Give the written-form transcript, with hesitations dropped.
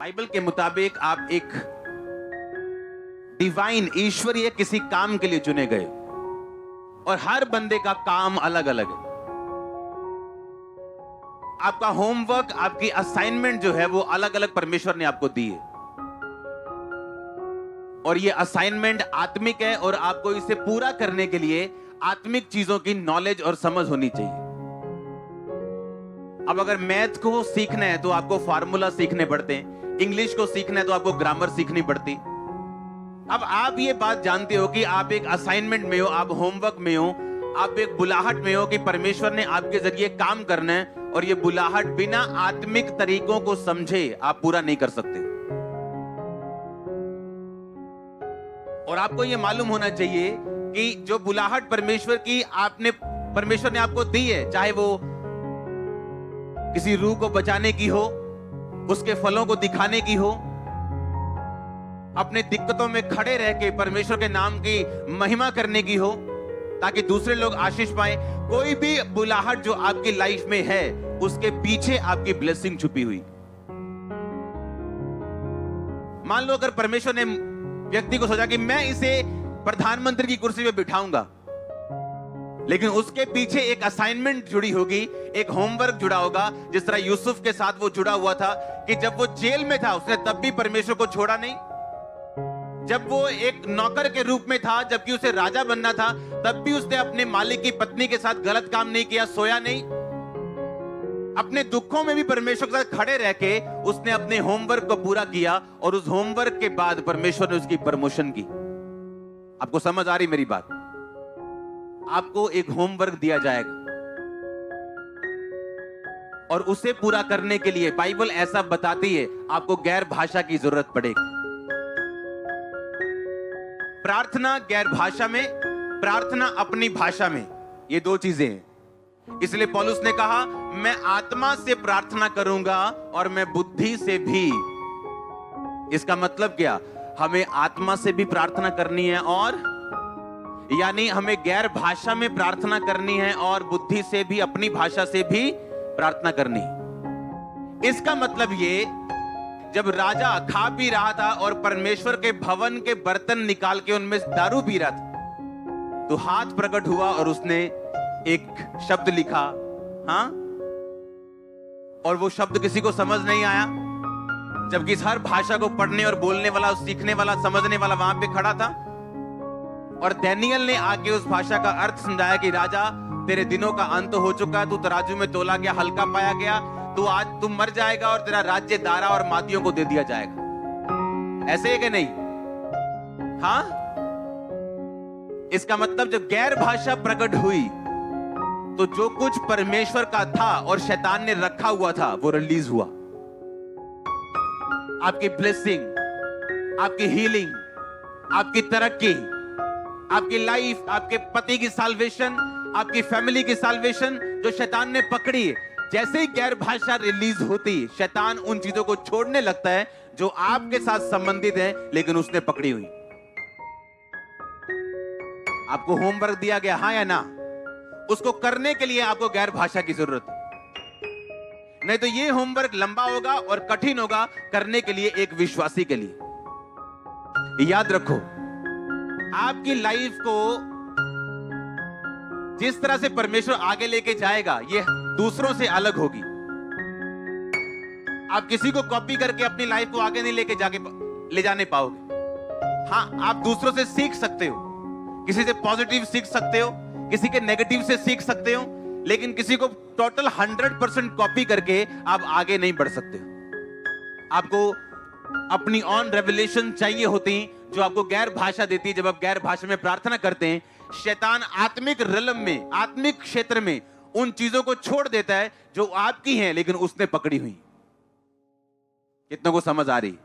Bible के मुताबिक आप एक डिवाइन ईश्वरीय किसी काम के लिए चुने गए और हर बंदे का काम अलग अलग है। आपका होमवर्क, आपकी असाइनमेंट जो है वो अलग अलग परमेश्वर ने आपको दी है और ये असाइनमेंट आत्मिक है और आपको इसे पूरा करने के लिए आत्मिक चीजों की नॉलेज और समझ होनी चाहिए। अब अगर मैथ को सीखना है तो आपको फार्मूला सीखने पड़ते हैं, इंग्लिश को सीखना है तो आपको ग्रामर सीखनी पड़ती। अब आप ये बात जानते हो कि आप एक असाइनमेंट में हो, आप होमवर्क में हो, आप एक बुलाहट में हो कि परमेश्वर ने आपके जरिए काम करना है और ये बुलाहट बिना आत्मिक तरीकों को समझे आप पूरा नहीं कर सकते। और आपको ये मालूम होना चाहिए कि जो बुलाहट परमेश्वर ने आपको दी है, चाहे वो किसी रूह को बचाने की हो, उसके फलों को दिखाने की हो, अपने दिक्कतों में खड़े रह के परमेश्वर के नाम की महिमा करने की हो ताकि दूसरे लोग आशीष पाएं, कोई भी बुलाहट जो आपकी लाइफ में है उसके पीछे आपकी ब्लेसिंग छुपी हुई। मान लो अगर परमेश्वर ने व्यक्ति को सोचा कि मैं इसे प्रधानमंत्री की कुर्सी पे बिठाऊंगा, लेकिन उसके पीछे एक असाइनमेंट जुड़ी होगी, एक होमवर्क जुड़ा होगा। जिस तरह यूसुफ के साथ वो जुड़ा हुआ था कि जब वो जेल में था उसने तब भी परमेश्वर को छोड़ा नहीं, जब वो एक नौकर के रूप में था जबकि उसे राजा बनना था तब भी उसने अपने मालिक की पत्नी के साथ गलत काम नहीं किया, सोया नहीं। अपने दुखों में भी परमेश्वर के साथ खड़े रह के उसने अपने होमवर्क को पूरा किया और उस होमवर्क के बाद परमेश्वर ने उसकी प्रमोशन की। आपको समझ आ रही मेरी बात? आपको एक होमवर्क दिया जाएगा और उसे पूरा करने के लिए बाइबल ऐसा बताती है आपको गैर भाषा की जरूरत पड़ेगी। प्रार्थना गैर भाषा में, प्रार्थना अपनी भाषा में, ये दो चीजें हैं। इसलिए पौलुस ने कहा मैं आत्मा से प्रार्थना करूंगा और मैं बुद्धि से भी। इसका मतलब क्या? हमें आत्मा से भी प्रार्थना करनी है और यानी हमें गैर भाषा में प्रार्थना करनी है और बुद्धि से भी, अपनी भाषा से भी प्रार्थना करनी है। इसका मतलब ये, जब राजा खा पी रहा था और परमेश्वर के भवन के बर्तन निकाल के उनमें दारू पी रहा था तो हाथ प्रकट हुआ और उसने एक शब्द लिखा, हाँ, और वो शब्द किसी को समझ नहीं आया, जबकि हर भाषा को पढ़ने और बोलने वाला, सीखने वाला, समझने वाला वहां पे खड़ा था। और दानियेल ने आके उस भाषा का अर्थ समझाया कि राजा तेरे दिनों का अंत हो चुका, तू तराजू में तोला गया, हल्का पाया गया, तू आज तू मर जाएगा और तेरा राज्य दारा और मादियों को दे दिया जाएगा। ऐसे है कि नहीं? हाँ, इसका मतलब जब गैर भाषा प्रकट हुई तो जो कुछ परमेश्वर का था और शैतान ने रखा हुआ था वो रिलीज हुआ। आपकी ब्लेसिंग, आपकी हीलिंग, आपकी तरक्की, आपकी लाइफ, आपके पति की साल्वेशन, आपकी फैमिली की साल्वेशन जो शैतान ने पकड़ी, जैसे ही गैर भाषा रिलीज होती शैतान उन चीजों को छोड़ने लगता है जो आपके साथ संबंधित है लेकिन उसने पकड़ी हुई। आपको होमवर्क दिया गया, हाँ या ना? उसको करने के लिए आपको गैर भाषा की जरूरत है, नहीं तो ये होमवर्क लंबा होगा और कठिन होगा करने के लिए एक विश्वासी के लिए। याद रखो, आपकी लाइफ को जिस तरह से परमेश्वर आगे लेके जाएगा ये दूसरों से अलग होगी। आप किसी को कॉपी करके अपनी लाइफ को आगे नहीं ले जाने पाओगे। हाँ, आप दूसरों से सीख सकते हो, किसी से पॉजिटिव सीख सकते हो, किसी के नेगेटिव से सीख सकते हो, लेकिन किसी को टोटल 100% कॉपी करके आप आगे नहीं बढ़ सकते। आपको अपनी ऑन रेवलेशन चाहिए होती जो आपको गैर भाषा देती है। जब आप गैर भाषा में प्रार्थना करते हैं शैतान आत्मिक रिलम में, आत्मिक क्षेत्र में उन चीजों को छोड़ देता है जो आपकी हैं लेकिन उसने पकड़ी हुई। कितनों को समझ आ रही?